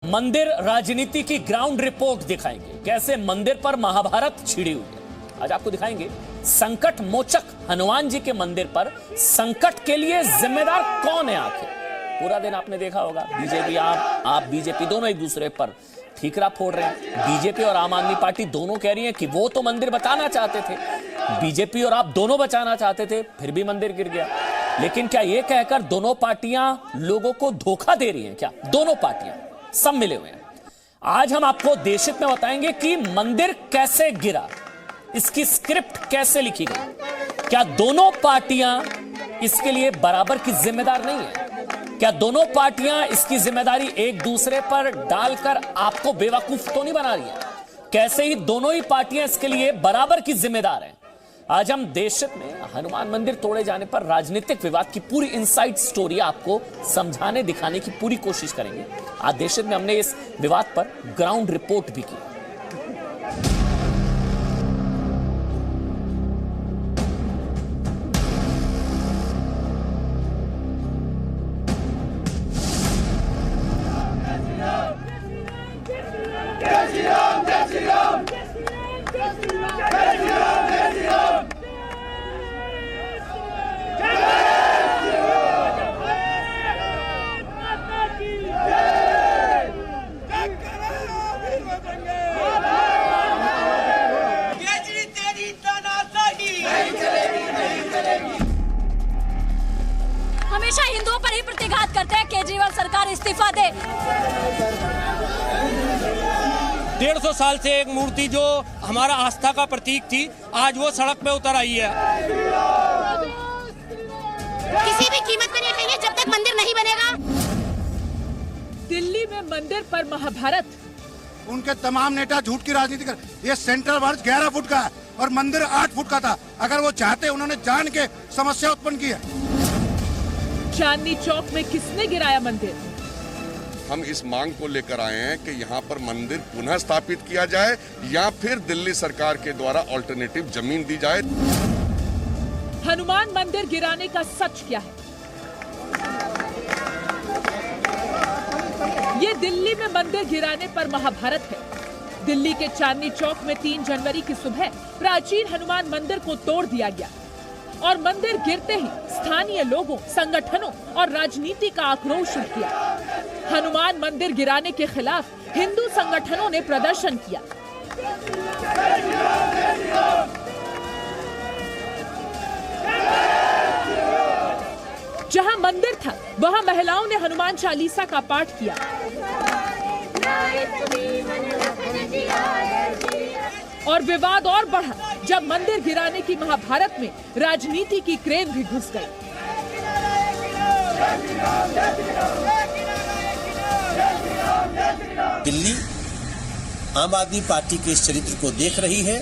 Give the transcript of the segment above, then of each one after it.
मंदिर राजनीति की ग्राउंड रिपोर्ट दिखाएंगे, कैसे मंदिर पर महाभारत छिड़ी हुई है। आज आपको दिखाएंगे संकट मोचक हनुमान जी के मंदिर पर संकट के लिए जिम्मेदार कौन है आखिर। पूरा दिन आपने देखा होगा बीजेपी आप बीजेपी दोनों एक दूसरे पर ठीकरा फोड़ रहे हैं। बीजेपी और आम आदमी पार्टी दोनों कह रही हैं कि वो तो मंदिर बचाना चाहते थे, बीजेपी और आप दोनों बचाना चाहते थे, फिर भी मंदिर गिर गया। लेकिन क्या ये कहकर दोनों पार्टियां लोगों को धोखा दे रही हैं क्या? दोनों पार्टियां सब मिले हुए हैं। आज हम आपको देशहित में बताएंगे कि मंदिर कैसे गिरा, इसकी स्क्रिप्ट कैसे लिखी गई। क्या दोनों पार्टियां इसके लिए बराबर की जिम्मेदार नहीं है? क्या दोनों पार्टियां इसकी जिम्मेदारी एक दूसरे पर डालकर आपको बेवकूफ तो नहीं बना रही है? कैसे ही दोनों ही पार्टियां इसके लिए बराबर की जिम्मेदार हैं। आज हम देशहित में हनुमान मंदिर तोड़े जाने पर राजनीतिक विवाद की पूरी इनसाइड स्टोरी आपको समझाने दिखाने की पूरी कोशिश करेंगे। आज देशहित में हमने इस विवाद पर ग्राउंड रिपोर्ट भी की। हमेशा हिंदुओं पर ही प्रतिघात करते हैं। केजरीवाल सरकार इस्तीफा दे। 150 साल से एक मूर्ति जो हमारा आस्था का प्रतीक थी, आज वो सड़क पे उतर आई है। किसी भी कीमत पे नहीं चाहिए जब तक मंदिर नहीं बनेगा। दिल्ली में मंदिर पर महाभारत। उनके तमाम नेता झूठ की राजनीति कर। ये सेंट्रल वर्ष 11 फुट का है और मंदिर 8 फुट का था। अगर वो चाहते, उन्होंने जान के समस्या उत्पन्न की है। चांदनी चौक में किसने गिराया मंदिर? हम इस मांग को लेकर आए हैं कि यहाँ पर मंदिर पुनः स्थापित किया जाए या फिर दिल्ली सरकार के द्वारा अल्टरनेटिव जमीन दी जाए। हनुमान मंदिर गिराने का सच क्या है? ये दिल्ली में मंदिर गिराने पर महाभारत है। दिल्ली के चांदनी चौक में 3 जनवरी की सुबह प्राचीन हनुमान मंदिर को तोड़ दिया गया और मंदिर गिरते ही स्थानीय लोगों, संगठनों और राजनीति का आक्रोश उठ गया। हनुमान मंदिर गिराने के खिलाफ हिंदू संगठनों ने प्रदर्शन किया। जहां मंदिर था, वहां महिलाओं ने हनुमान चालीसा का पाठ किया। और विवाद और बढ़ा जब मंदिर गिराने की महाभारत में राजनीति की क्रेन भी घुस गई। दिल्ली आम आदमी पार्टी के इस चरित्र को देख रही है।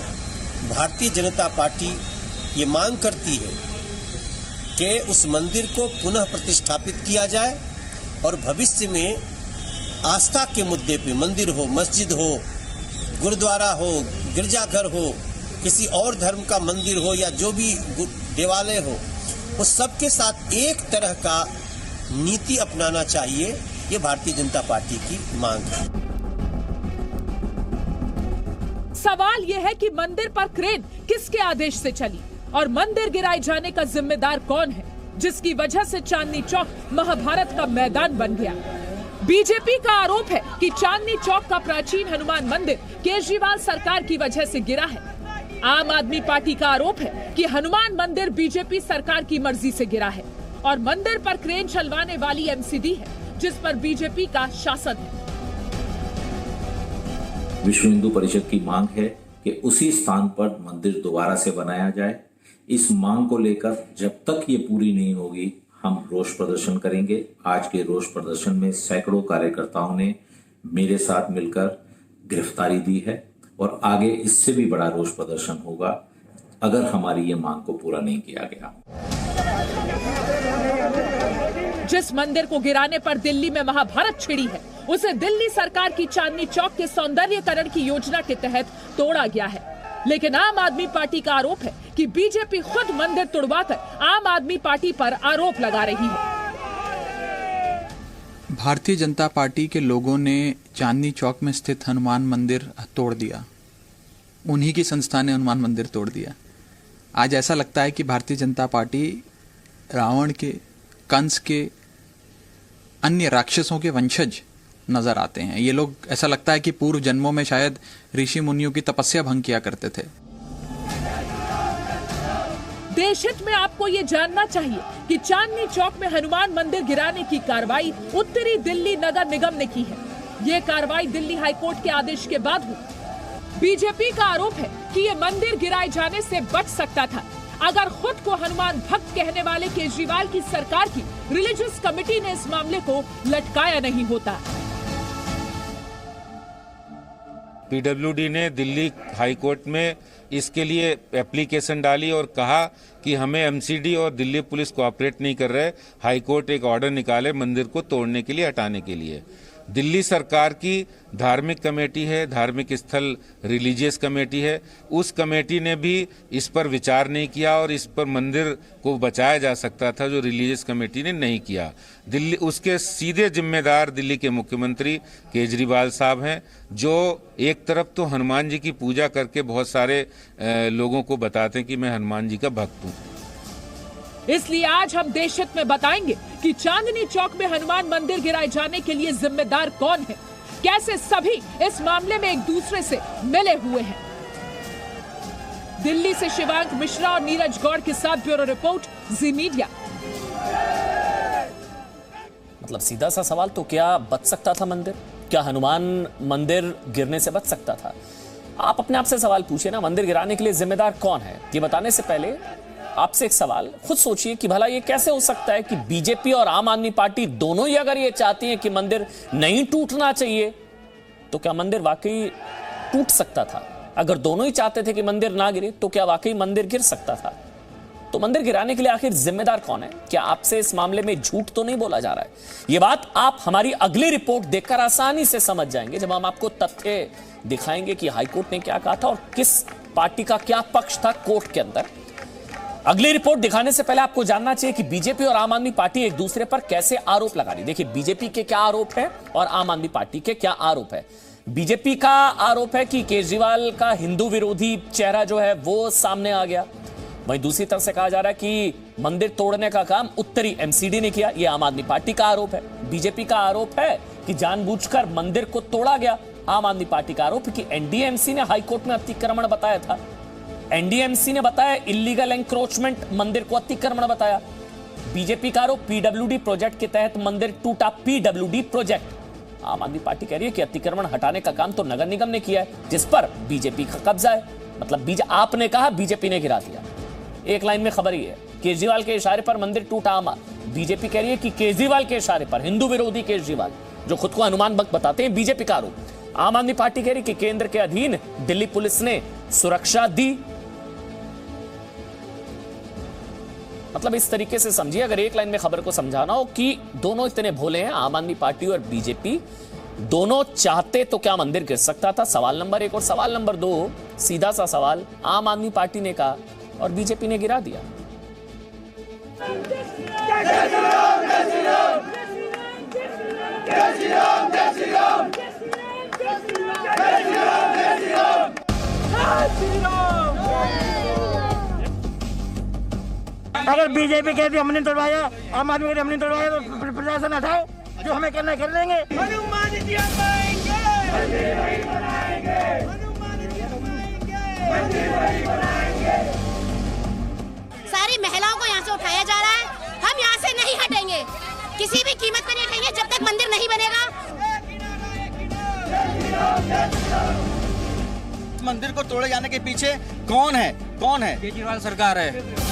भारतीय जनता पार्टी ये मांग करती है कि उस मंदिर को पुनः प्रतिष्ठापित किया जाए और भविष्य में आस्था के मुद्दे पे मंदिर हो, मस्जिद हो, गुरुद्वारा हो, गिरजाघर हो, किसी और धर्म का मंदिर हो या जो भी देवालय हो, उस सबके साथ एक तरह का नीति अपनाना चाहिए। ये भारतीय जनता पार्टी की मांग है। सवाल यह है कि मंदिर पर क्रेन किसके आदेश से चली और मंदिर गिराए जाने का जिम्मेदार कौन है, जिसकी वजह से चांदनी चौक महाभारत का मैदान बन गया। बीजेपी का आरोप है कि चांदनी चौक का प्राचीन हनुमान मंदिर केजरीवाल सरकार की वजह से गिरा है। आम आदमी पार्टी का आरोप है कि हनुमान मंदिर बीजेपी सरकार की मर्जी से गिरा है और मंदिर पर क्रेन चलवाने वाली एमसीडी है, जिस पर बीजेपी का शासन है। विश्व हिंदू परिषद की मांग है कि उसी स्थान पर मंदिर दोबारा से बनाया जाए। इस मांग को लेकर जब तक ये पूरी नहीं होगी, हम रोष प्रदर्शन करेंगे। आज के रोष प्रदर्शन में सैकड़ों कार्यकर्ताओं ने मेरे साथ मिलकर गिरफ्तारी दी है और आगे इससे भी बड़ा रोष प्रदर्शन होगा अगर हमारी ये मांग को पूरा नहीं किया गया। जिस मंदिर को गिराने पर दिल्ली में महाभारत छिड़ी है, उसे दिल्ली सरकार की चांदनी चौक के सौंदर्यीकरण की योजना के तहत तोड़ा गया है। लेकिन आम आदमी पार्टी का आरोप है कि बीजेपी खुद मंदिर तुड़वाकर आम आदमी पार्टी पर आरोप लगा रही है। भारतीय जनता पार्टी के लोगों ने चांदनी चौक में स्थित हनुमान मंदिर तोड़ दिया। उन्हीं की संस्था ने हनुमान मंदिर तोड़ दिया। आज ऐसा लगता है कि भारतीय जनता पार्टी रावण के, कंस के, अन्य राक्षसों के वंशज नजर आते हैं। ये लोग, ऐसा लगता है कि पूर्व जन्मों में शायद ऋषि मुनियों की तपस्या भंग किया करते थे। देशहित में आपको ये जानना चाहिए कि चांदनी चौक में हनुमान मंदिर गिराने की कार्रवाई उत्तरी दिल्ली नगर निगम ने की है। ये कार्रवाई दिल्ली हाईकोर्ट के आदेश के बाद हुई। बीजेपी का आरोप है कि ये मंदिर गिराए जाने से बच सकता था अगर खुद को हनुमान भक्त कहने वाले केजरीवाल की सरकार की रिलीजियस कमेटी ने इस मामले को लटकाया नहीं होता। पीडब्ल्यूडी ने दिल्ली हाईकोर्ट में इसके लिए एप्लीकेशन डाली और कहा कि हमें एमसीडी और दिल्ली पुलिस कोऑपरेट नहीं कर रहे, हाईकोर्ट एक ऑर्डर निकाले मंदिर को तोड़ने के लिए, हटाने के लिए। दिल्ली सरकार की धार्मिक कमेटी है, धार्मिक स्थल रिलीजियस कमेटी है, उस कमेटी ने भी इस पर विचार नहीं किया और इस पर मंदिर को बचाया जा सकता था जो रिलीजियस कमेटी ने नहीं किया। दिल्ली, उसके सीधे जिम्मेदार दिल्ली के मुख्यमंत्री केजरीवाल साहब हैं, जो एक तरफ तो हनुमान जी की पूजा करके बहुत सारे लोगों को बताते हैं कि मैं हनुमान जी का भक्त हूँ। इसलिए आज हम देशहित में बताएंगे कि चांदनी चौक में हनुमान मंदिर गिराए जाने के लिए जिम्मेदार कौन है, कैसे सभी इस मामले में एक दूसरे से मिले हुए हैं। दिल्ली से शिवांक मिश्रा और नीरज गौड़ के साथ ब्यूरो रिपोर्ट, जी मीडिया। मतलब सीधा सा सवाल, तो क्या बच सकता था मंदिर? क्या हनुमान मंदिर गिरने से बच सकता था? आप अपने आप से सवाल पूछिए ना, मंदिर गिराने के लिए जिम्मेदार कौन है? ये बताने से पहले आपसे एक सवाल, खुद सोचिए कि भला ये कैसे हो सकता है कि बीजेपी और आम आदमी पार्टी दोनों ही अगर ये चाहती हैं कि मंदिर नहीं टूटना चाहिए, तो क्या मंदिर वाकई टूट सकता था? अगर दोनों ही चाहते थे कि मंदिर ना गिरे, तो क्या वाकई मंदिर गिर सकता था? तो मंदिर गिराने के लिए आखिर जिम्मेदार कौन है? क्या आपसे इस मामले में झूठ तो नहीं बोला जा रहा है? यह बात आप हमारी अगली रिपोर्ट देखकर आसानी से समझ जाएंगे, जब हम आपको तथ्य दिखाएंगे कि हाईकोर्ट ने क्या कहा था और किस पार्टी का क्या पक्ष था कोर्ट के अंदर। अगली रिपोर्ट दिखाने से पहले आपको जानना चाहिए कि बीजेपी और आम आदमी पार्टी एक दूसरे पर कैसे आरोप लगा रही। देखिए, बीजेपी के क्या आरोप है और आम आदमी पार्टी के क्या आरोप है। बीजेपी का आरोप है कि केजरीवाल का हिंदू विरोधी चेहरा जो है वो सामने आ गया। वहीं दूसरी तरफ से कहा जा रहा है कि मंदिर तोड़ने का काम उत्तरी एमसीडी ने किया। यह आम आदमी पार्टी का आरोप है। बीजेपी का आरोप है कि जानबूझकर मंदिर को तोड़ा गया। आम आदमी पार्टी का आरोप है कि एनडीएमसी ने हाईकोर्ट में अतिक्रमण बताया था। एनडीएमसी ने बताया इलीगल एंक्रोचमेंट, मंदिर को अतिक्रमण बताया। बीजेपी का आरोप पीडब्ल्यूडी प्रोजेक्ट के तहत मंदिर टूटा, पीडब्ल्यूडी प्रोजेक्ट। आम आदमी पार्टी कह रही है कि अतिक्रमण हटाने का काम तो नगर निगम ने किया है, जिस पर बीजेपी का कब्जा है। मतलब आपने कहा, बीजेपी ने गिरा दिया। एक लाइन में खबर ही है, केजरीवाल के इशारे पर मंदिर टूटा। बीजेपी कह रही है कि केजरीवाल के इशारे पर, हिंदू विरोधी केजरीवाल जो खुद को हनुमान भक्त बताते हैं, बीजेपी का आरोप। आम आदमी पार्टी कह रही कि केंद्र के अधीन दिल्ली पुलिस ने सुरक्षा दी। मतलब इस तरीके से समझिए, अगर एक लाइन में खबर को समझाना हो कि दोनों इतने भोले हैं, आम आदमी पार्टी और बीजेपी, दोनों चाहते तो क्या मंदिर गिर सकता था? सवाल नंबर 1। और सवाल नंबर 2, सीधा सा सवाल, आम आदमी पार्टी ने कहा और बीजेपी ने गिरा दिया। अगर बीजेपी कहती हमने तोड़वाया, आम आदमी कहती हमने तोड़वाया, तो प्रशासन हटाओ, जो हमें करना कर लेंगे। हनुमान जी बनाएंगे, सारी महिलाओं को यहाँ से उठाया जा रहा है। हम यहाँ से नहीं हटेंगे, किसी भी कीमत पर नहीं हटेंगे जब तक मंदिर नहीं बनेगा। मंदिर को तोड़े जाने के पीछे कौन है? कौन है? केजरीवाल सरकार है।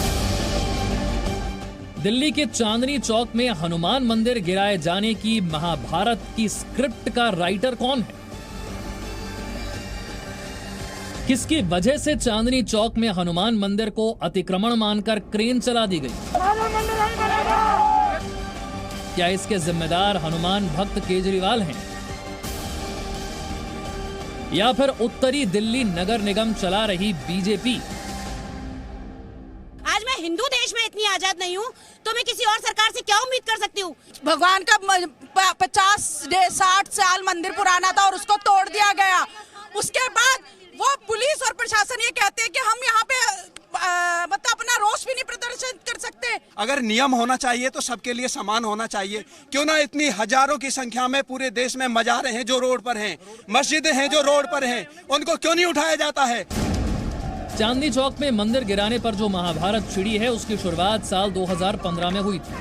दिल्ली के चांदनी चौक में हनुमान मंदिर गिराए जाने की महाभारत की स्क्रिप्ट का राइटर कौन है? किसकी वजह से चांदनी चौक में हनुमान मंदिर को अतिक्रमण मानकर क्रेन चला दी गई? क्या इसके जिम्मेदार हनुमान भक्त केजरीवाल हैं? या फिर उत्तरी दिल्ली नगर निगम चला रही बीजेपी? आज मैं हिंदू देश में इतनी आजाद नहीं हूँ तो मैं किसी और सरकार से क्या उम्मीद कर सकती हूँ? भगवान का 50-60 साल मंदिर पुराना था और उसको तोड़ दिया गया। उसके बाद वो पुलिस और प्रशासन ये कहते हैं कि हम यहाँ पे मतलब अपना रोष भी नहीं प्रदर्शित कर सकते। अगर नियम होना चाहिए तो सबके लिए समान होना चाहिए। क्यों ना इतनी हजारों की संख्या में पूरे देश में मजारें हैं जो रोड पर हैं, मस्जिदें हैं जो रोड पर हैं, उनको क्यों नहीं उठाया जाता है? चांदनी चौक में मंदिर गिराने पर जो महाभारत छिड़ी है उसकी शुरुआत साल 2015 में हुई थी।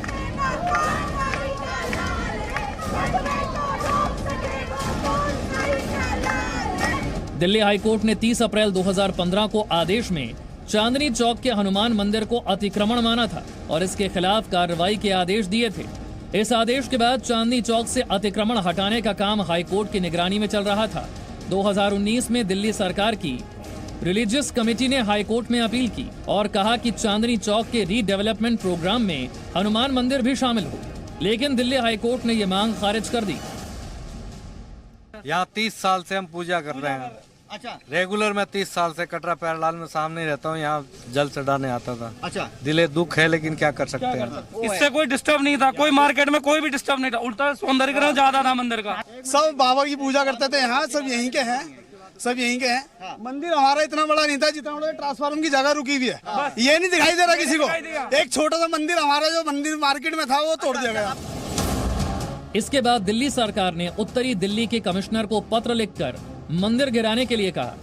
दिल्ली हाईकोर्ट ने 30 अप्रैल 2015 को आदेश में चांदनी चौक के हनुमान मंदिर को अतिक्रमण माना था और इसके खिलाफ कार्रवाई के आदेश दिए थे। इस आदेश के बाद चांदनी चौक से अतिक्रमण हटाने का काम हाईकोर्ट की निगरानी में चल रहा था। 2019 में दिल्ली सरकार की रिलीजियस कमेटी ने हाईकोर्ट में अपील की और कहा कि चांदनी चौक के रीडेवलपमेंट प्रोग्राम में हनुमान मंदिर भी शामिल हो, लेकिन दिल्ली हाईकोर्ट ने ये मांग खारिज कर दी। यहाँ 30 साल से हम पूजा कर रहे हैं। अच्छा, रेगुलर मैं 30 साल से कटरा प्यारलाल में सामने ही रहता हूँ, यहाँ जल चढ़ाने आता था। अच्छा, दिले दुख है लेकिन क्या कर सकते हैं। इससे कोई डिस्टर्ब नहीं था, कोई मार्केट में कोई भी डिस्टर्ब नहीं था, उल्टा सौंदर्यीकरण ज्यादा था मंदिर का। सब बाबा की पूजा करते थे यहाँ, सब यहीं के हैं, सब यहीं के हैं। मंदिर हमारा इतना बड़ा नहीं था जितना बड़ा ट्रांसफार्मर की जगह रुकी हुई है, ये नहीं दिखाई दे रहा किसी को। एक छोटा सा मंदिर हमारा जो मंदिर मार्केट में था वो तोड़ दिया गया। इसके बाद दिल्ली सरकार ने उत्तरी दिल्ली के कमिश्नर को पत्र लिखकर मंदिर गिराने के लिए कहा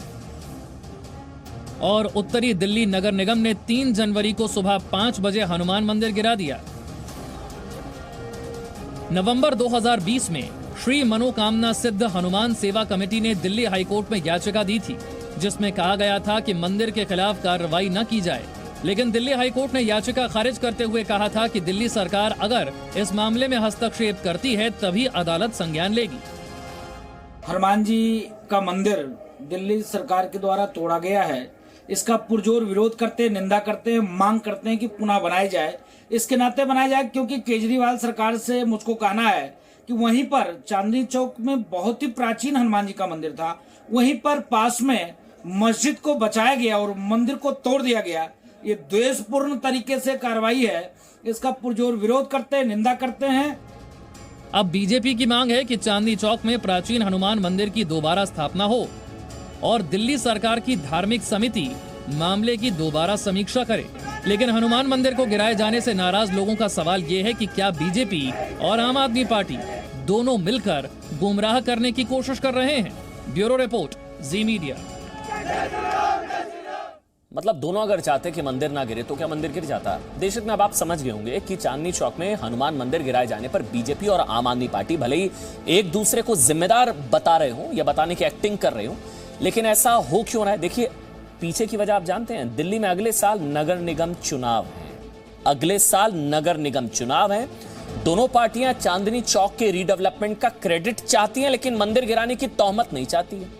और उत्तरी दिल्ली नगर निगम ने 3 जनवरी को सुबह 5 बजे हनुमान मंदिर गिरा दिया। नवंबर 2020 में श्री मनोकामना सिद्ध हनुमान सेवा कमेटी ने दिल्ली हाईकोर्ट में याचिका दी थी, जिसमें कहा गया था कि मंदिर के खिलाफ कार्रवाई न की जाए, लेकिन दिल्ली हाईकोर्ट ने याचिका खारिज करते हुए कहा था कि दिल्ली सरकार अगर इस मामले में हस्तक्षेप करती है तभी अदालत संज्ञान लेगी। हनुमान जी का मंदिर दिल्ली सरकार के द्वारा तोड़ा गया है, इसका पुरजोर विरोध करते, निंदा करते हैं, मांग करते हैं कि पुनः बनाया जाए। इसके नाते बनाया जाए क्योंकि केजरीवाल सरकार से मुझको कहना है कि वहीं पर चांदनी चौक में बहुत ही प्राचीन हनुमान जी का मंदिर था, वहीं पर पास में मस्जिद को बचाया गया और मंदिर को तोड़ दिया गया। ये द्वेषपूर्ण तरीके से कार्रवाई है, इसका पुरजोर विरोध करते हैं, निंदा करते हैं। अब बीजेपी की मांग है कि चांदनी चौक में प्राचीन हनुमान मंदिर की दोबारा स्थापना हो और दिल्ली सरकार की धार्मिक समिति मामले की दोबारा समीक्षा करे। लेकिन हनुमान मंदिर को गिराए जाने से नाराज लोगों का सवाल ये है कि क्या बीजेपी और आम आदमी पार्टी दोनों मिलकर गुमराह करने की कोशिश कर रहे हैं? ब्यूरो रिपोर्ट, जी मीडिया। मतलब दोनों अगर चाहते कि मंदिर ना गिरे तो क्या मंदिर गिर जाता? देशहित में अब आप समझ गए होंगे कि चांदनी चौक में हनुमान मंदिर गिराए जाने पर बीजेपी और आम आदमी पार्टी भले ही एक दूसरे को जिम्मेदार बता रहे हो या बताने की एक्टिंग कर रहे हो, लेकिन ऐसा हो क्यों रहा है? देखिए, पीछे की वजह आप जानते हैं। दिल्ली में अगले साल नगर निगम चुनाव है, अगले साल नगर निगम चुनाव है। दोनों पार्टियां चांदनी चौक के रीडेवलपमेंट का क्रेडिट चाहती हैं, लेकिन मंदिर गिराने की तोहमत नहीं चाहती है।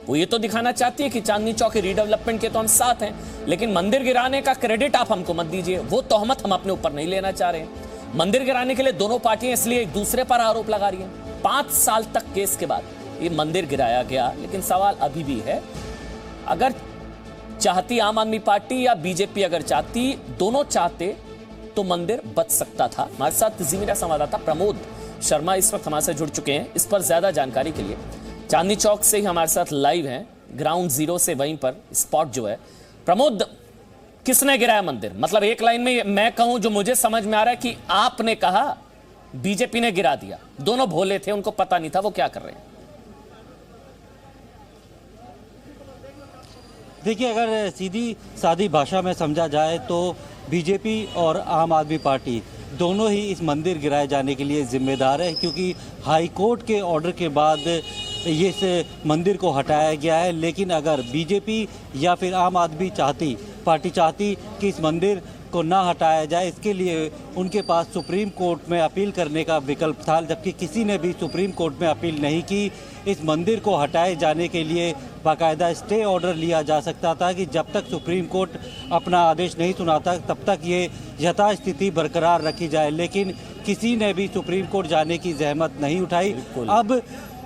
वो ये तो दिखाना चाहती है कि चांदनी चौक के रीडेवलपमेंट के तो हम साथ हैं, लेकिन मंदिर गिराने का क्रेडिट आप हमको मत दीजिए, वो तोहमत हम अपने ऊपर नहीं लेना चाह रहे हैं। मंदिर गिराने के लिए दोनों पार्टियां इसलिए एक दूसरे पर आरोप लगा रही हैं। 5 साल तक केस के बाद ये मंदिर गिराया गया, लेकिन सवाल अभी भी है, अगर चाहती आम आदमी पार्टी या बीजेपी अगर चाहती, दोनों चाहते तो मंदिर बच सकता था। हमारे साथ जी मीडिया संवाददाता प्रमोद शर्मा इस वक्त हमारे साथ जुड़ चुके हैं। इस पर ज्यादा जानकारी के लिए चांदनी चौक से ही हमारे साथ लाइव हैं, ग्राउंड जीरो से, वहीं पर स्पॉट जो है। प्रमोद, किसने गिराया मंदिर? मतलब एक लाइन में मैं कहूं, जो मुझे समझ में आ रहा है कि आपने कहा बीजेपी ने गिरा दिया, दोनों भोले थे, उनको पता नहीं था वो क्या कर रहे हैं। देखिए, अगर सीधी सादी भाषा में समझा जाए तो बीजेपी और आम आदमी पार्टी दोनों ही इस मंदिर गिराए जाने के लिए जिम्मेदार है, क्योंकि हाई कोर्ट के ऑर्डर के बाद ये इस मंदिर को हटाया गया है। लेकिन अगर बीजेपी या फिर आम आदमी पार्टी चाहती कि इस मंदिर को ना हटाया जाए, इसके लिए उनके पास सुप्रीम कोर्ट में अपील करने का विकल्प था, जबकि किसी ने भी सुप्रीम कोर्ट में अपील नहीं की। इस मंदिर को हटाए जाने के लिए बाकायदा स्टे ऑर्डर लिया जा सकता था कि जब तक सुप्रीम कोर्ट अपना आदेश नहीं सुनाता तब तक ये यथास्थिति बरकरार रखी जाए, लेकिन किसी ने भी सुप्रीम कोर्ट जाने की जहमत नहीं उठाई। अब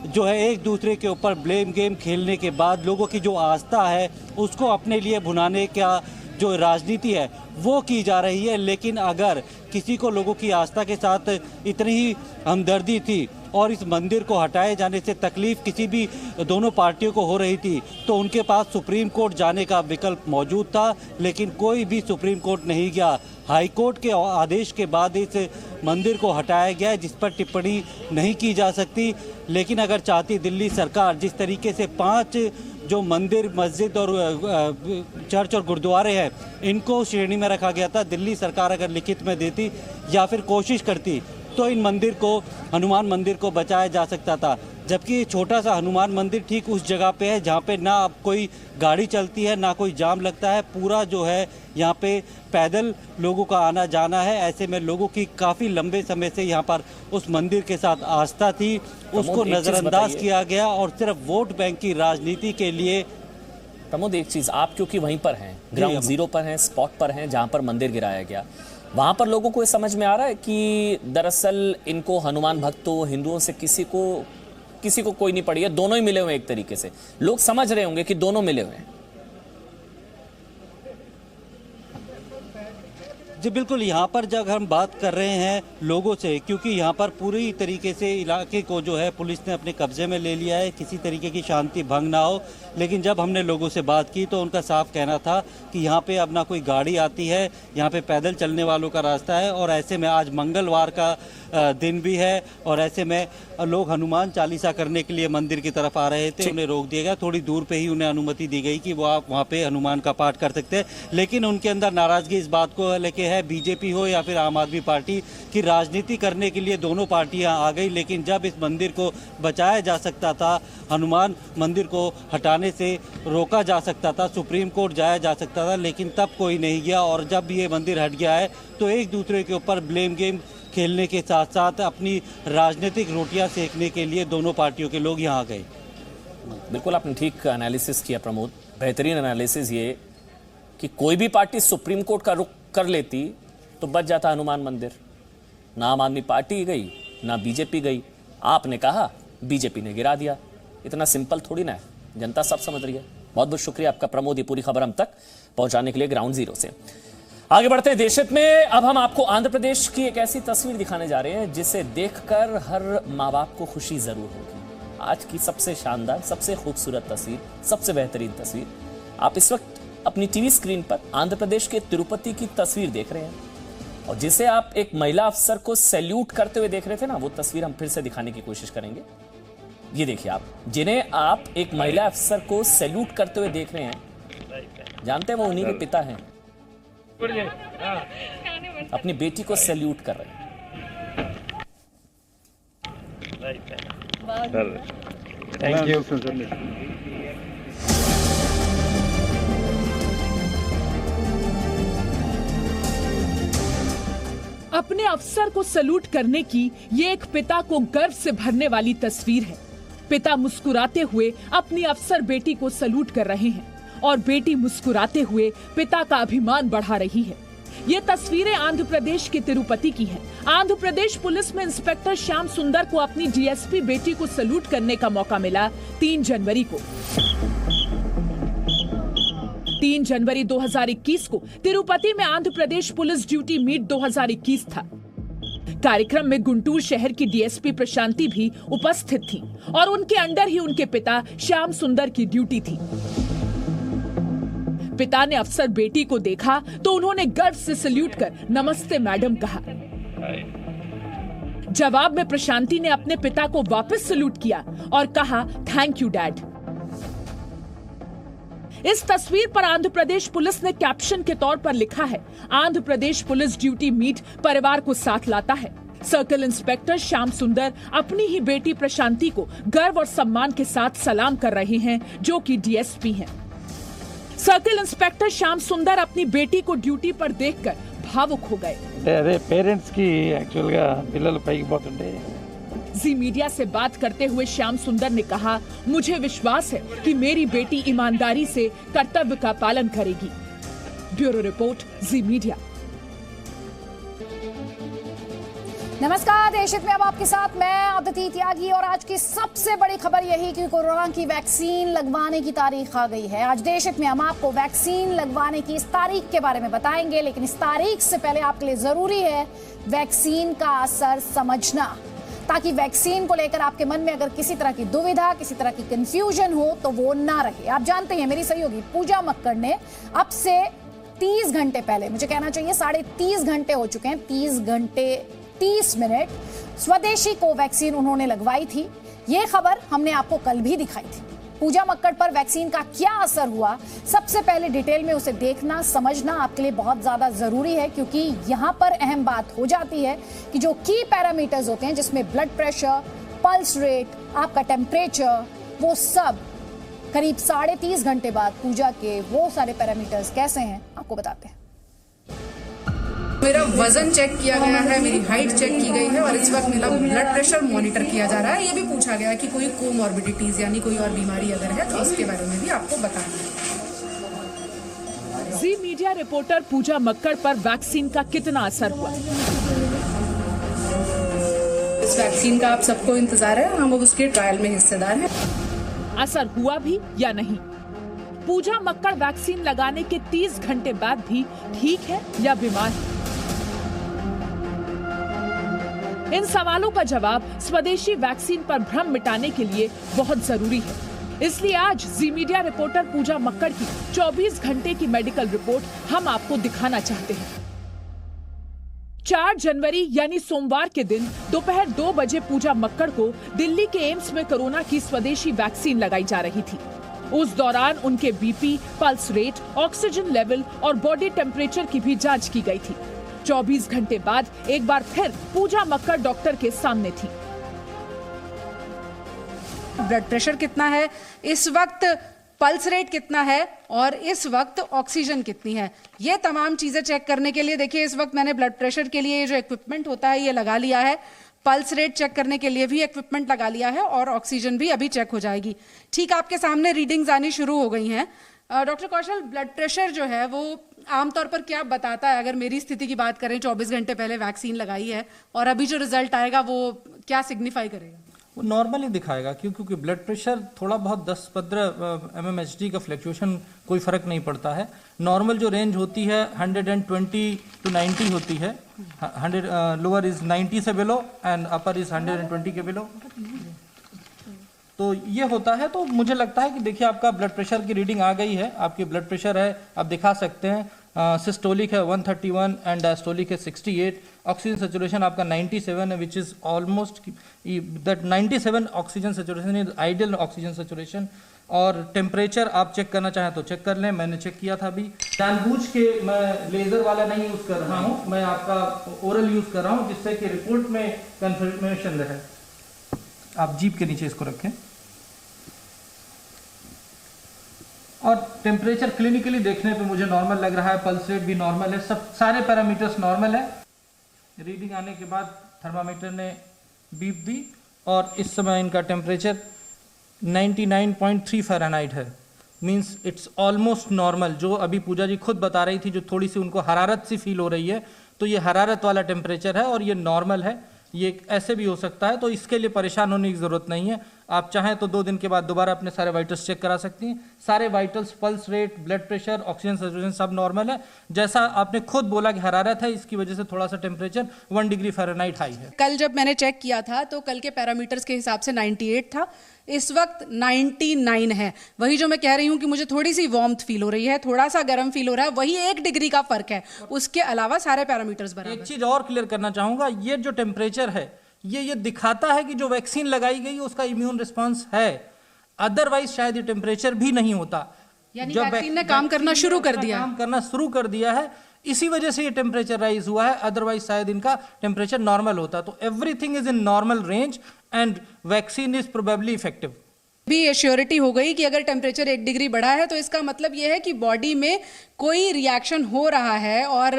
जो है एक दूसरे के ऊपर ब्लेम गेम खेलने के बाद लोगों की जो आस्था है उसको अपने लिए भुनाने का जो राजनीति है वो की जा रही है। लेकिन अगर किसी को लोगों की आस्था के साथ इतनी ही हमदर्दी थी और इस मंदिर को हटाए जाने से तकलीफ किसी भी दोनों पार्टियों को हो रही थी तो उनके पास सुप्रीम कोर्ट जाने का विकल्प मौजूद था, लेकिन कोई भी सुप्रीम कोर्ट नहीं गया। हाई कोर्ट के आदेश के बाद इस मंदिर को हटाया गया, जिस पर टिप्पणी नहीं की जा सकती। लेकिन अगर चाहती दिल्ली सरकार, जिस तरीके से 5 जो मंदिर, मस्जिद और चर्च और गुरुद्वारे हैं इनको श्रेणी में रखा गया था, दिल्ली सरकार अगर लिखित में देती या फिर कोशिश करती तो इन मंदिर को, हनुमान मंदिर को बचाया जा सकता था। जबकि छोटा सा हनुमान मंदिर ठीक उस जगह पे है जहाँ पे ना अब कोई गाड़ी चलती है, ना कोई जाम लगता है, पूरा जो है यहाँ पे पैदल लोगों का आना जाना है। ऐसे में लोगों की काफ़ी लंबे समय से यहाँ पर उस मंदिर के साथ आस्था थी, उसको नज़रअंदाज किया गया और सिर्फ वोट बैंक की राजनीति के लिए। प्रमोद, एक चीज़, आप क्योंकि वहीं पर हैं, ग्राउंड जीरो पर हैं, स्पॉट पर हैं जहाँ पर मंदिर गिराया गया, वहाँ पर लोगों को ये समझ में आ रहा है कि दरअसल इनको हनुमान भक्तों, हिंदुओं से किसी को कोई नहीं पड़ी है, दोनों ही मिले हुए हैं। एक तरीके से लोग समझ रहे होंगे कि दोनों मिले हुए हैं। जी बिल्कुल, यहाँ पर जब हम बात कर रहे हैं लोगों से, क्योंकि यहाँ पर पूरी तरीके से इलाके को जो है पुलिस ने अपने कब्जे में ले लिया है, किसी तरीके की शांति भंग ना हो। लेकिन जब हमने लोगों से बात की तो उनका साफ कहना था कि यहाँ पे अब ना कोई गाड़ी आती है, यहाँ पे पैदल चलने वालों का रास्ता है और ऐसे में आज मंगलवार का दिन भी है और ऐसे में लोग हनुमान चालीसा करने के लिए मंदिर की तरफ आ रहे थे, उन्हें रोक दिया गया। थोड़ी दूर पे ही उन्हें अनुमति दी गई कि वो आप वहाँ पे हनुमान का पाठ कर सकते हैं। लेकिन उनके अंदर नाराजगी इस बात को लेके है, बीजेपी हो या फिर आम आदमी पार्टी, की राजनीति करने के लिए दोनों पार्टियां आ गई। लेकिन जब इस मंदिर को बचाया जा सकता था, हनुमान मंदिर को हटाने से रोका जा सकता था, सुप्रीम कोर्ट जाया जा सकता था, लेकिन तब कोई नहीं गया। और जब ये मंदिर हट गया है तो एक दूसरे के ऊपर ब्लेम गेम खेलने के साथ साथ अपनी राजनीतिक रोटियां सेकने के लिए दोनों पार्टियों के लोग यहाँ आ गए। बिल्कुल, आपने ठीक एनालिसिस किया प्रमोद, बेहतरीन एनालिसिस ये कि कोई भी पार्टी सुप्रीम कोर्ट का रुख कर लेती तो बच जाता हनुमान मंदिर। ना आम आदमी पार्टी गई, ना बीजेपी गई, आपने कहा, बीजेपी ने गिरा दिया। इतना सिंपल थोड़ी ना है, जनता सब समझ रही है। बहुत बहुत शुक्रिया आपका प्रमोद, ये पूरी खबर हम तक पहुंचाने के लिए ग्राउंड जीरो से। आगे बढ़ते हैं देश हित में। अब हम आपको आंध्र प्रदेश की एक ऐसी तस्वीर दिखाने जा रहे हैं जिसे देखकर हर माँ बाप को खुशी जरूर होगी। आज की सबसे शानदार, सबसे खूबसूरत तस्वीर, सबसे बेहतरीन तस्वीर आप इस वक्त अपनी टीवी स्क्रीन पर आंध्र प्रदेश के तिरुपति की तस्वीर देख रहे हैं और जिसे आप एक महिला अफसर को सैल्यूट करते हुए देख रहे थे ना, वो तस्वीर हम फिर से दिखाने की कोशिश करेंगे। ये देखिए आप, जिन्हें आप एक महिला अफसर को सैल्यूट करते हुए देख रहे हैं, जानते हैं वो उन्हीं के पिता हैं, अपनी बेटी को सैल्यूट कर रहे हैं। Thank you. अपने अफसर को सैल्यूट करने की ये एक पिता को गर्व से भरने वाली तस्वीर है। पिता मुस्कुराते हुए अपनी अफसर बेटी को सैल्यूट कर रहे हैं और बेटी मुस्कुराते हुए पिता का अभिमान बढ़ा रही है। ये तस्वीरें आंध्र प्रदेश के तिरुपति की हैं। आंध्र प्रदेश पुलिस में इंस्पेक्टर श्याम सुंदर को अपनी डीएसपी बेटी को सैल्यूट करने का मौका मिला 3 जनवरी को। 3 जनवरी 2021 को तिरुपति में Andhra Pradesh police duty meet 2021 था। कार्यक्रम में गुंटूर शहर की डीएसपी प्रशांति भी उपस्थित थी और उनके अंडर ही उनके पिता श्याम सुंदर की ड्यूटी थी। पिता ने अफसर बेटी को देखा तो उन्होंने गर्व से सैल्यूट कर नमस्ते मैडम कहा। जवाब में प्रशांति ने अपने पिता को वापस सैल्यूट किया और कहा थैंक यू डैड। इस तस्वीर पर आंध्र प्रदेश पुलिस ने कैप्शन के तौर पर लिखा है, Andhra Pradesh police duty meet परिवार को साथ लाता है। सर्कल इंस्पेक्टर श्याम सुंदर अपनी ही बेटी प्रशांति को गर्व और सम्मान के साथ सलाम कर रहे हैं, जो कि डीएसपी हैं। सर्कल इंस्पेक्टर श्याम सुंदर अपनी बेटी को ड्यूटी पर देखकर भावुक हो गए। अरे पेरेंट्स की एक्चुअल गा पिल्लल पैकी పోతుంటే जी मीडिया से बात करते हुए श्याम सुंदर ने कहा, मुझे विश्वास है कि मेरी बेटी ईमानदारी से कर्तव्य का पालन करेगी। ब्यूरो रिपोर्ट, जी मीडिया। नमस्कार, देशहित में अब आपके साथ मैं अदिति त्यागी। और आज की सबसे बड़ी खबर यही कि कोरोना की वैक्सीन लगवाने की तारीख आ गई है। आज देशहित में हम आपको वैक्सीन लगवाने की इस तारीख के बारे में बताएंगे, लेकिन इस तारीख से पहले आपके लिए जरूरी है वैक्सीन का असर समझना, ताकि वैक्सीन को लेकर आपके मन में अगर किसी तरह की दुविधा, किसी तरह की कंफ्यूजन हो तो वो ना रहे। आप जानते हैं मेरी सहयोगी पूजा मक्कड़ ने अब से 30 घंटे पहले, मुझे कहना चाहिए 30.5 घंटे हो चुके हैं, 30 घंटे 30 मिनट स्वदेशी कोवैक्सीन उन्होंने लगवाई थी। ये खबर हमने आपको कल भी दिखाई थी। पूजा मक्कड़ पर वैक्सीन का क्या असर हुआ, सबसे पहले डिटेल में उसे देखना समझना आपके लिए बहुत ज्यादा जरूरी है, क्योंकि यहां पर अहम बात हो जाती है कि जो की पैरामीटर्स होते हैं, जिसमें ब्लड प्रेशर, पल्स रेट, आपका टेम्परेचर, वो सब करीब 30.5 घंटे बाद पूजा के वो सारे पैरामीटर्स कैसे हैं आपको बताते हैं। मेरा वजन चेक किया गया है, मेरी हाइट चेक की गई है और इस वक्त मेरा ब्लड प्रेशर मॉनिटर किया जा रहा है। ये भी पूछा गया है कि कोई कोमॉर्बिडिटीज यानी कोई और बीमारी अगर है तो उसके बारे में भी आपको बताना है। जी मीडिया रिपोर्टर पूजा मक्कड़ पर वैक्सीन का कितना असर हुआ? इस वैक्सीन का आप सबको इंतजार है, हम उसके ट्रायल में हिस्सेदार हैं। असर हुआ भी या नहीं? पूजा मक्कड़ वैक्सीन लगाने के 30 घंटे बाद भी ठीक है या बीमार है? इन सवालों का जवाब स्वदेशी वैक्सीन पर भ्रम मिटाने के लिए बहुत जरूरी है। इसलिए आज जी मीडिया रिपोर्टर पूजा मक्कड़ की 24 घंटे की मेडिकल रिपोर्ट हम आपको दिखाना चाहते हैं। 4 जनवरी यानी सोमवार के दिन दोपहर 2 बजे पूजा मक्कड़ को दिल्ली के एम्स में कोरोना की स्वदेशी वैक्सीन लगाई जा रही थी। उस दौरान उनके BP, pulse rate, oxygen level और बॉडी टेम्परेचर की भी जांच की गई थी। 24 घंटे बाद एक बार फिर पूजा मक्कड़ डॉक्टर के सामने थी। ब्लड प्रेशर कितना है इस वक्त, पल्स रेट कितना है और इस वक्त ऑक्सीजन कितनी है, ये तमाम चीजें चेक करने के लिए देखिए इस वक्त मैंने ब्लड प्रेशर के लिए जो इक्विपमेंट होता है ये लगा लिया है, पल्स रेट चेक करने के लिए भी इक्विपमेंट लगा लिया है और ऑक्सीजन भी अभी चेक हो जाएगी। ठीक आपके सामने रीडिंग्स आनी शुरू हो गई हैं। डॉक्टर कौशल, ब्लड प्रेशर जो है वो आमतौर पर क्या बताता है? अगर मेरी स्थिति की बात करें, 24 घंटे पहले वैक्सीन लगाई है और अभी जो रिजल्ट आएगा वो क्या सिग्निफाई करेगा? वो नॉर्मली दिखाएगा, क्योंकि ब्लड प्रेशर थोड़ा बहुत 10-15 mmHg का फ्लक्चुएशन कोई फर्क नहीं पड़ता है। नॉर्मल जो रेंज होती है 120 to 90 होती है। 100 लोअर इज 90 से बिलो एंड अपर इज 120 के बिलो, तो ये होता है। तो मुझे लगता है कि देखिए आपका ब्लड प्रेशर की रीडिंग आ गई है, आपकी ब्लड प्रेशर है आप दिखा सकते हैं, सिस्टोलिक है 131 एंड डायस्टोलिक है 68, ऑक्सीजन सैचुरेशन आपका 97 है, which is almost that 97 oxygen saturation is ideal oxygen saturation. और टेम्परेचर आप चेक करना चाहें तो चेक कर लें, मैंने चेक किया था अभी। जानबूझ के मैं लेजर वाला नहीं यूज कर रहा हूँ, मैं आपका ओरल यूज कर रहा हूँ जिससे कि रिपोर्ट में कंफर्मेशन रहे। आप जीभ के नीचे इसको रखें और टेम्परेचर क्लिनिकली देखने पे मुझे नॉर्मल लग रहा है, पल्स रेट भी नॉर्मल है, सब सारे पैरामीटर्स नॉर्मल है। रीडिंग आने के बाद थर्मामीटर ने बीप दी और इस समय इनका टेम्परेचर 99.3 फ़ारेनहाइट है, मींस इट्स ऑलमोस्ट नॉर्मल। जो अभी पूजा जी खुद बता रही थी, जो थोड़ी सी उनको हरारत सी फील हो रही है, तो ये हरारत वाला टेम्परेचर है और ये नॉर्मल है। ये ऐसे भी हो सकता है, तो इसके लिए परेशान होने की ज़रूरत नहीं है। आप चाहें तो 2 दिन के बाद दोबारा अपने सारे वाइटल्स चेक करा सकती हैं। सारे vitals, pulse rate, blood pressure, oxygen saturation सब नॉर्मल है। जैसा आपने खुद बोला कि हरारत है, इसकी वजह से थोड़ा सा टेम्परेचर 1 डिग्री फ़ारेनहाइट हाई है। कल जब मैंने चेक किया था तो कल के पैरामीटर्स के हिसाब से 98 था, इस वक्त 99 है। वही जो मैं कह रही हूँ कि मुझे थोड़ी सी वार्मथ फील हो रही है, थोड़ा सा गर्म फील हो रहा है, वही 1 डिग्री का फर्क है, उसके अलावा सारे पैरामीटर्स बराबर। एक चीज और क्लियर करना चाहूंगा, ये जो टेम्परेचर है ये दिखाता है कि जो वैक्सीन लगाई गई उसका इम्यून रिस्पांस है, अदरवाइज शायद ये टेम्परेचर भी नहीं होता। यानी वैक्सीन ने काम करना शुरू कर दिया है, इसी वजह से ये टेम्परेचर राइज हुआ है, अदरवाइज शायद इनका टेम्परेचर नॉर्मल होता। तो everything is in normal range and vaccine is probably effective. भी एश्योरिटी हो गई कि अगर टेम्परेचर 1 डिग्री बढ़ा है तो इसका मतलब यह है कि बॉडी में कोई रिएक्शन हो रहा है और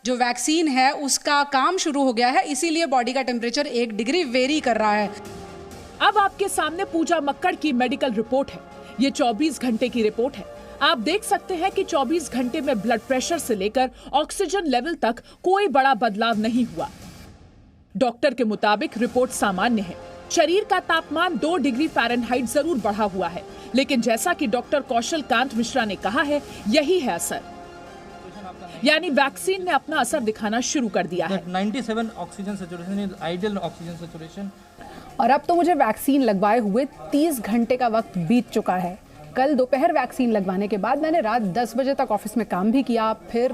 जो वैक्सीन है उसका काम शुरू हो गया है, इसीलिए बॉडी का टेम्परेचर 1 डिग्री वेरी कर रहा है। अब आपके सामने पूजा मक्कड़ की मेडिकल रिपोर्ट है। ये 24 घंटे की रिपोर्ट है। आप देख सकते हैं कि 24 घंटे में ब्लड प्रेशर से लेकर ऑक्सीजन लेवल तक कोई बड़ा बदलाव नहीं हुआ। डॉक्टर के मुताबिक रिपोर्ट सामान्य है। शरीर का तापमान 2 डिग्री फ़ारेनहाइट जरूर बढ़ा हुआ है, लेकिन जैसा कि डॉक्टर कौशल कांत मिश्रा ने कहा है, यही है असर, यानी वैक्सीन ने अपना असर दिखाना शुरू कर दिया है। 97 oxygen saturation is ideal oxygen saturation. और अब तो मुझे वैक्सीन लगवाए हुए 30 घंटे का वक्त बीत चुका है। कल दोपहर वैक्सीन लगवाने के बाद मैंने रात 10 बजे तक ऑफिस में काम भी किया, फिर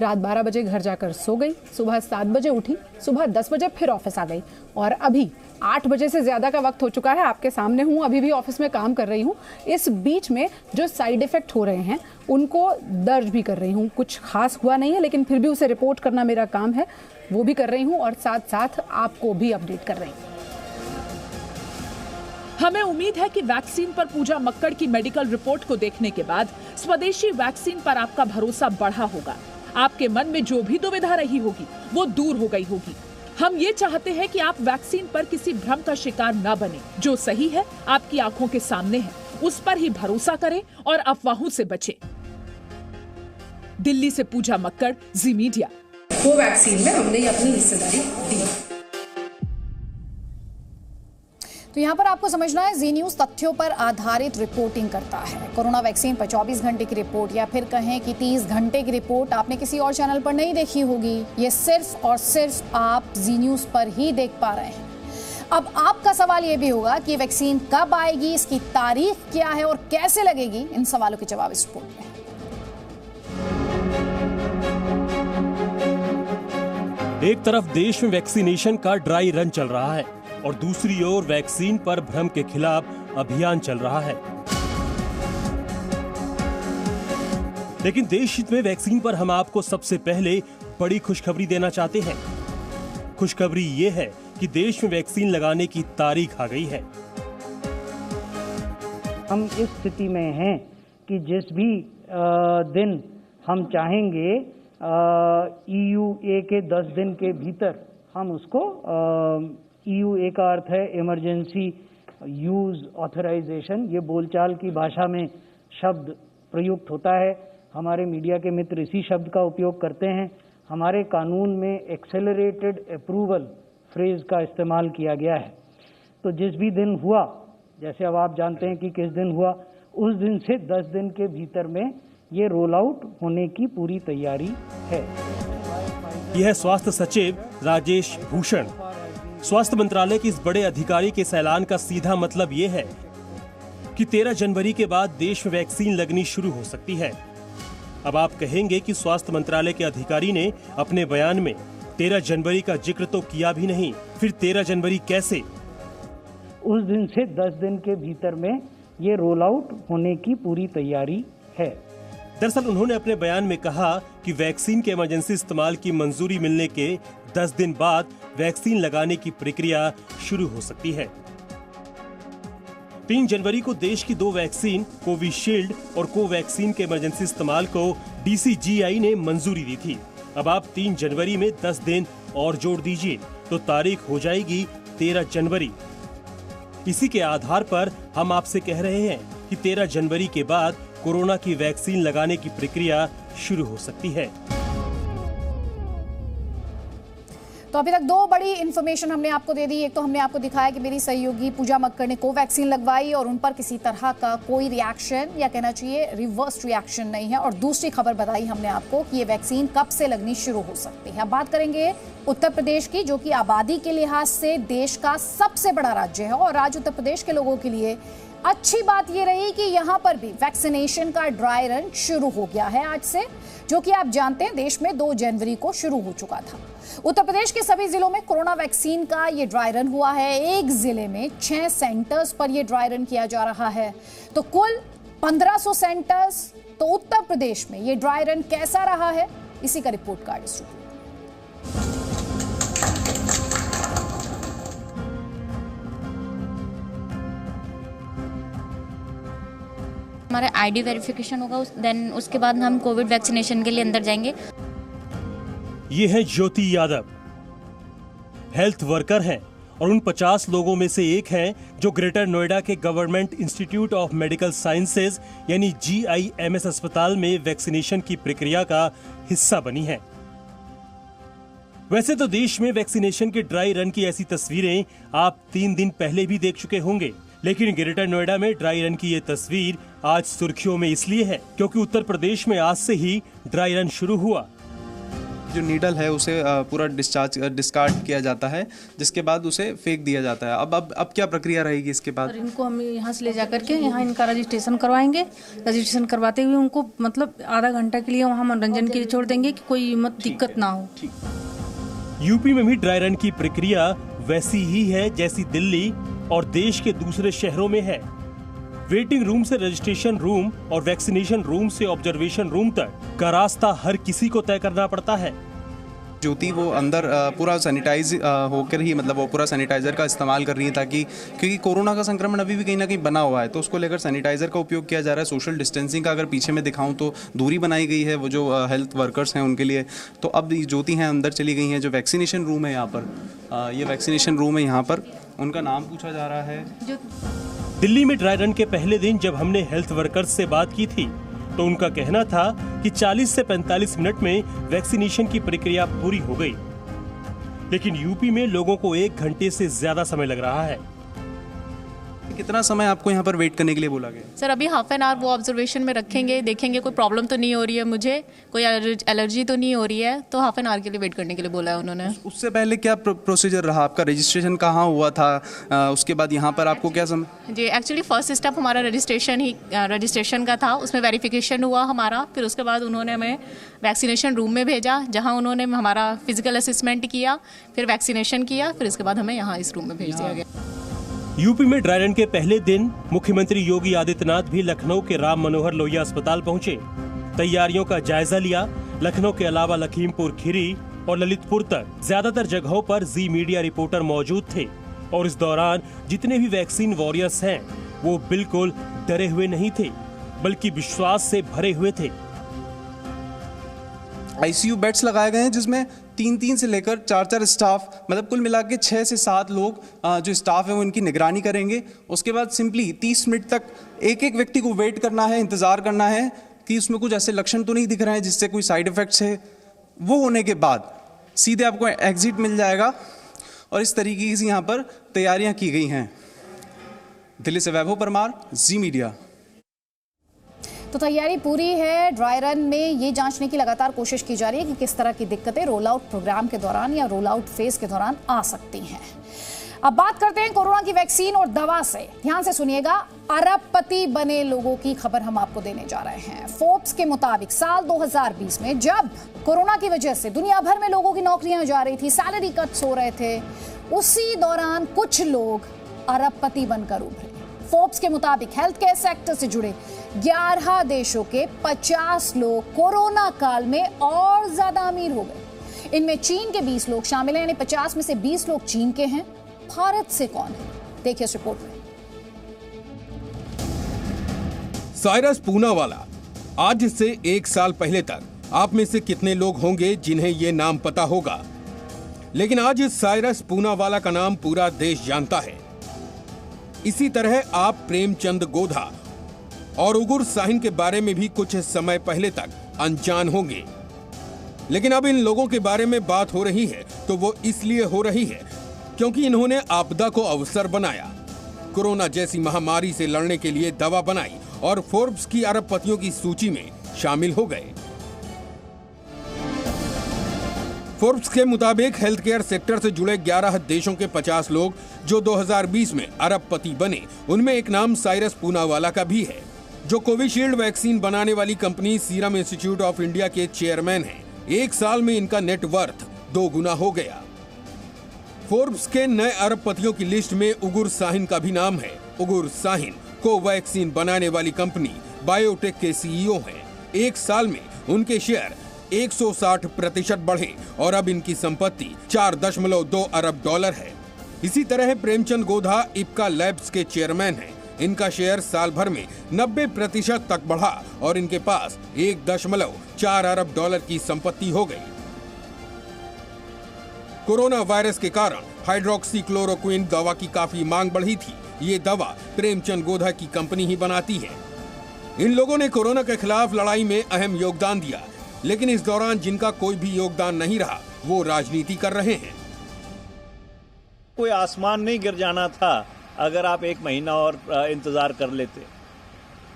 रात 12 बजे घर जाकर सो गई, सुबह 7 बजे उठी, सुबह 10 बजे फिर ऑफिस आ गई और अभी 8 बजे से ज़्यादा का वक्त हो चुका है, आपके सामने हूँ, अभी भी ऑफिस में काम कर रही हूँ। इस बीच में जो साइड इफ़ेक्ट हो रहे हैं उनको दर्ज भी कर रही हूँ। कुछ खास हुआ नहीं है, लेकिन फिर भी उसे रिपोर्ट करना मेरा काम है, वो भी कर रही हूँ और साथ साथ आपको भी अपडेट कर रही हूँ। हमें उम्मीद है कि वैक्सीन पर पूजा मक्कड़ की मेडिकल रिपोर्ट को देखने के बाद स्वदेशी वैक्सीन पर आपका भरोसा बढ़ा होगा। आपके मन में जो भी दुविधा रही होगी वो दूर हो गई होगी। हम ये चाहते हैं कि आप वैक्सीन पर किसी भ्रम का शिकार न बने। जो सही है आपकी आंखों के सामने है, उस पर ही भरोसा करें और अफवाहों से बचें। दिल्ली से पूजा मक्कड़, जी मीडिया। कोवैक्सीन में हमने अपनी हिस्सेदारी दी। तो यहाँ पर आपको समझना है, जी न्यूज़ तथ्यों पर आधारित रिपोर्टिंग करता है। कोरोना वैक्सीन पर 24 घंटे की रिपोर्ट या फिर कहें कि 30 घंटे की रिपोर्ट आपने किसी और चैनल पर नहीं देखी होगी। ये सिर्फ और सिर्फ आप जी न्यूज़ पर ही देख पा रहे हैं। अब आपका सवाल ये भी होगा कि वैक्सीन कब आएगी, इसकी तारीख क्या है और कैसे लगेगी। इन सवालों के जवाब इस रिपोर्ट में। एक तरफ देश में वैक्सीनेशन का ड्राई रन चल रहा है और दूसरी ओर वैक्सीन पर भ्रम के खिलाफ अभियान चल रहा है। लेकिन देश हित में वैक्सीन पर हम आपको सबसे पहले बड़ी खुशखबरी देना चाहते हैं। खुशखबरी ये है कि देश में वैक्सीन लगाने की तारीख आ गई है। हम इस स्थिति में हैं कि जिस भी दिन हम चाहेंगे EUA के 10 दिन के भीतर हम उसको EUA का अर्थ है इमरजेंसी यूज ऑथराइजेशन। ये बोलचाल की भाषा में शब्द प्रयुक्त होता है। हमारे मीडिया के मित्र इसी शब्द का उपयोग करते हैं। हमारे कानून में एक्सेलरेटेड अप्रूवल फ्रेज का इस्तेमाल किया गया है। तो जिस भी दिन हुआ, जैसे अब आप जानते हैं कि किस दिन हुआ, उस दिन से 10 दिन के भीतर में ये रोल आउट होने की पूरी तैयारी है। यह स्वास्थ्य सचिव राजेश भूषण। स्वास्थ्य मंत्रालय के इस बड़े अधिकारी के इस ऐलान का सीधा मतलब ये है कि 13 जनवरी के बाद देश में वैक्सीन लगनी शुरू हो सकती है। अब आप कहेंगे कि स्वास्थ्य मंत्रालय के अधिकारी ने अपने बयान में 13 जनवरी का जिक्र तो किया भी नहीं, फिर 13 जनवरी कैसे? उस दिन से 10 दिन के भीतर में ये रोल आउट होने की पूरी तैयारी है। दरअसल उन्होंने अपने बयान में कहा कि वैक्सीन के इमरजेंसी इस्तेमाल की मंजूरी मिलने के 10 दिन बाद वैक्सीन लगाने की प्रक्रिया शुरू हो सकती है। 3 जनवरी को देश की 2 वैक्सीन कोविशील्ड और कोवैक्सीन के इमरजेंसी इस्तेमाल को DCGI ने मंजूरी दी थी। अब आप 3 जनवरी में 10 दिन और जोड़ दीजिए तो तारीख हो जाएगी 13 जनवरी। इसी के आधार पर हम आपसे कह रहे हैं कि 13 जनवरी के बाद कोरोना की वैक्सीन लगाने की प्रक्रिया शुरू हो सकती है। तो अभी तक 2 बड़ी इन्फॉर्मेशन हमने आपको दे दी। एक तो हमने आपको दिखाया कि मेरी सहयोगी पूजा मक्कड़ ने कोवैक्सीन लगवाई और उन पर किसी तरह का कोई रिएक्शन या कहना चाहिए रिवर्स रिएक्शन नहीं है। और दूसरी खबर बताई हमने आपको कि ये वैक्सीन कब से लगनी शुरू हो सकती है। अब बात करेंगे उत्तर प्रदेश की, जो कि आबादी के लिहाज से देश का सबसे बड़ा राज्य है। और आज उत्तर प्रदेश के लोगों के लिए अच्छी बात ये रही कि यहाँ पर भी वैक्सीनेशन का ड्राई रन शुरू हो गया है आज से, जो कि आप जानते हैं देश में 2 जनवरी को शुरू हो चुका था। उत्तर प्रदेश के सभी जिलों में कोरोना वैक्सीन का ये ड्राई रन हुआ है। एक जिले में 6 सेंटर्स पर ये ड्राई रन किया जा रहा है, तो कुल 1500 सेंटर्स। तो उत्तर प्रदेश में ये ड्राई रन कैसा रहा है, इसी का रिपोर्ट कार्ड इस रिपोर्ट। हमारा आईडी वेरिफिकेशन होगा, देन उसके बाद हम कोविड वैक्सीनेशन के लिए अंदर जाएंगे। ये है ज्योति यादव, हेल्थ वर्कर हैं और उन 50 लोगों में से एक हैं जो ग्रेटर नोएडा के government institute of medical sciences यानी GIMS अस्पताल में वैक्सीनेशन की प्रक्रिया का हिस्सा बनी है। वैसे तो देश में वैक्सीनेशन के ड्राई रन की ऐसी तस्वीरें आप 3 दिन पहले भी देख चुके होंगे, लेकिन ग्रेटर नोएडा में ड्राई रन की ये तस्वीर आज सुर्खियों में इसलिए है क्योंकि उत्तर प्रदेश में आज से ही ड्राई रन शुरू हुआ। जो नीडल है उसे पूरा डिस्कार्ड किया जाता है, जिसके बाद उसे फेंक दिया जाता है। अब क्या प्रक्रिया रहेगी इसके बाद? इनको हम यहाँ से ले जा करके यहाँ इनका रजिस्ट्रेशन करवाएंगे। रजिस्ट्रेशन करवाते हुए उनको मतलब आधा घंटा के लिए वहाँ मनोरंजन के लिए छोड़ देंगे कि कोई दिक्कत ना हो। यूपी में भी ड्राई रन की प्रक्रिया वैसी ही है जैसी दिल्ली और देश के दूसरे शहरों में है। वेटिंग रूम से रजिस्ट्रेशन रूम और वैक्सीनेशन रूम से ऑब्जर्वेशन रूम तक का रास्ता हर किसी को तय करना पड़ता है। ज्योति वो अंदर पूरा सैनिटाइज होकर ही मतलब वो पूरा सैनिटाइजर का इस्तेमाल कर रही है, ताकि क्योंकि कोरोना का संक्रमण अभी भी कहीं ना कहीं बना हुआ है, तो उसको लेकर सैनिटाइजर का उपयोग किया जा रहा है। सोशल डिस्टेंसिंग का अगर पीछे में दिखाऊं तो दूरी बनाई गई है वो जो हेल्थ वर्कर्स हैं उनके लिए। तो अब ज्योति हैं अंदर चली गई हैं। जो वैक्सीनेशन रूम है यहाँ पर, ये वैक्सीनेशन रूम है, यहाँ पर उनका नाम पूछा जा रहा है। दिल्ली में ड्राई रन के पहले दिन जब हमने हेल्थ वर्कर्स से बात की थी तो उनका कहना था कि 40 से 45 मिनट में वैक्सीनेशन की प्रक्रिया पूरी हो गई, लेकिन यूपी में लोगों को 1 घंटे से ज्यादा समय लग रहा है। कितना समय आपको यहाँ पर वेट करने के लिए बोला गया? सर अभी हाफ एन आवर वो ऑब्जर्वेशन में रखेंगे, देखेंगे कोई प्रॉब्लम तो नहीं हो रही है, मुझे कोई एलर्जी तो नहीं हो रही है, तो हाफ एन आवर के लिए वेट करने के लिए बोला है उन्होंने। उससे पहले क्या प्रोसीजर रहा आपका? रजिस्ट्रेशन कहाँ हुआ था? उसके बाद यहाँ पर आपको क्या जी एक्चुअली फर्स्ट स्टेप हमारा रजिस्ट्रेशन का था, उसमें वेरिफिकेशन हुआ हमारा, फिर उसके बाद उन्होंने हमें वैक्सीनेशन रूम में भेजा जहाँ उन्होंने हमारा फिजिकल असेसमेंट किया, फिर वैक्सीनेशन किया, फिर उसके बाद हमें यहाँ इस रूम में भेज दिया गया। यूपी में ड्राई रन के पहले दिन मुख्यमंत्री योगी आदित्यनाथ भी लखनऊ के राम मनोहर लोहिया अस्पताल पहुंचे, तैयारियों का जायजा लिया। लखनऊ के अलावा लखीमपुर खीरी और ललितपुर तक ज्यादातर जगहों पर जी मीडिया रिपोर्टर मौजूद थे और इस दौरान जितने भी वैक्सीन वॉरियर्स हैं वो बिल्कुल डरे हुए नहीं थे, बल्कि विश्वास से भरे हुए थे। आईसीयू बेड्स लगाए गए हैं जिसमें 3 से लेकर 4 स्टाफ, मतलब कुल मिला के 6 से 7 लोग जो स्टाफ है वो इनकी निगरानी करेंगे। उसके बाद सिंपली 30 मिनट तक एक व्यक्ति को वेट करना है, इंतजार करना है कि उसमें कुछ ऐसे लक्षण तो नहीं दिख रहे हैं जिससे कोई साइड इफेक्ट्स है। वो होने के बाद सीधे आपको एग्जिट मिल जाएगा और इस तरीके से यहाँ पर तैयारियां की गई हैं। दिल्ली से वैभव परमार, जी मीडिया। तो तैयारी पूरी है। ड्राई रन में ये जांचने की लगातार कोशिश की जा रही है कि किस तरह की दिक्कतें रोल आउट प्रोग्राम के दौरान या रोल आउट फेज के दौरान आ सकती हैं। अब बात करते हैं कोरोना की वैक्सीन और दवा से। ध्यान से सुनिएगा, अरबपति बने लोगों की खबर हम आपको देने जा रहे हैं। फोर्ब्स के मुताबिक साल 2020 में जब कोरोना की वजह से दुनिया भर में लोगों की नौकरियां जा रही थी, सैलरी कट्स हो रहे थे, उसी दौरान कुछ लोग अरबपति बनकर उभरे। फोर्ब्स के मुताबिक हेल्थ केयर सेक्टर से जुड़े 11 देशों के 50 लोग कोरोना काल में और ज्यादा अमीर हो गए। इनमें चीन के 20 लोग शामिल हैं, यानी 50 में से 20 लोग चीन के हैं। भारत से कौन है, देखिए इस रिपोर्ट में। साइरस पूनावाला, आज से 1 साल पहले तक आप में से कितने लोग होंगे जिन्हें ये नाम पता होगा, लेकिन आज साइरस पूनावाला का नाम पूरा देश जानता है। इसी तरह आप प्रेमचंद गोधा और उगुर साहिन के बारे में भी कुछ समय पहले तक अनजान होंगे, लेकिन अब इन लोगों के बारे में बात हो रही है तो वो इसलिए हो रही है क्योंकि इन्होंने आपदा को अवसर बनाया, कोरोना जैसी महामारी से लड़ने के लिए दवा बनाई और फोर्ब्स की अरबपतियों की सूची में शामिल हो गए। फोर्ब्स के मुताबिक हेल्थ केयर सेक्टर से जुड़े 11 देशों के 50 लोग जो 2020 में अरबपति बने, उनमें एक नाम साइरस पूनावाला का भी है, जो कोविशील्ड वैक्सीन बनाने वाली company serum institute of India के चेयरमैन हैं। 1 साल में इनका नेटवर्थ 2 गुना हो गया। फोर्ब्स के नए अरबपतियों की लिस्ट में उगुर साहिन का भी नाम है। उगुर साहिन कोवैक्सीन बनाने वाली कंपनी बायोटेक के सीईओ हैं। 1 साल में उनके शेयर 160% बढ़े और अब इनकी संपत्ति $4.2 अरब है। इसी तरह प्रेमचंद गोधा इप्का लैब्स के चेयरमैन हैं। इनका शेयर साल भर में 90% तक बढ़ा और इनके पास $1.4 अरब की संपत्ति हो गई। कोरोना वायरस के कारण हाइड्रोक्सीक्लोरोक्विन दवा की काफी मांग बढ़ी थी। ये दवा प्रेमचंद गोधा की कंपनी ही बनाती है। इन लोगों ने कोरोना के खिलाफ लड़ाई में अहम योगदान दिया, लेकिन इस दौरान जिनका कोई भी योगदान नहीं रहा वो राजनीति कर रहे हैं। कोई आसमान नहीं गिर जाना था अगर आप 1 महीना और इंतजार कर लेते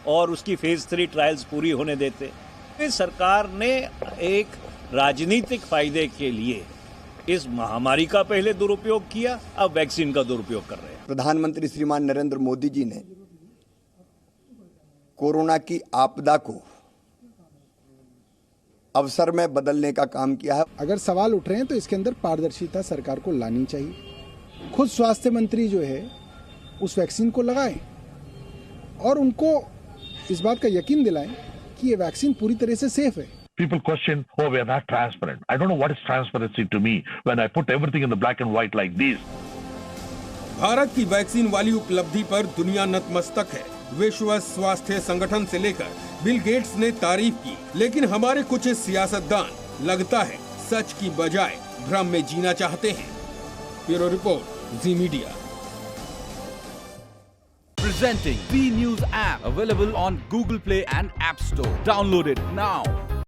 और उसकी फेज 3 ट्रायल्स पूरी होने देते। इस सरकार ने एक राजनीतिक फायदे के लिए इस महामारी का पहले दुरुपयोग किया, अब वैक्सीन का दुरुपयोग कर रहे हैं। प्रधानमंत्री श्रीमान नरेंद्र मोदी जी ने कोरोना की आपदा को अवसर में बदलने का काम किया है। अगर सवाल उठ रहे हैं तो इसके अंदर पारदर्शिता सरकार को लानी चाहिए। खुद स्वास्थ्य मंत्री जो है उस वैक्सीन को लगाएं और उनको इस बात का यकीन दिलाएं कि ये वैक्सीन पूरी तरह से सेफ है। People question, oh, we are not transparent. I don't know what is transparency to me when I put everything in the black and white like this. Bharat की वैक्सीन वाली उपलब्धि पर दुनिया नतमस्तक है। विश्व स्वास्थ्य संगठन से लेकर बिल गेट्स ने तारीफ की, लेकिन हमारे कुछ सियासतदान लगता है सच की बजाय भ्रम में जीना चाहते हैं। Bureau report, ji media. Presenting B News app, available on Google Play and App Store. Download it now.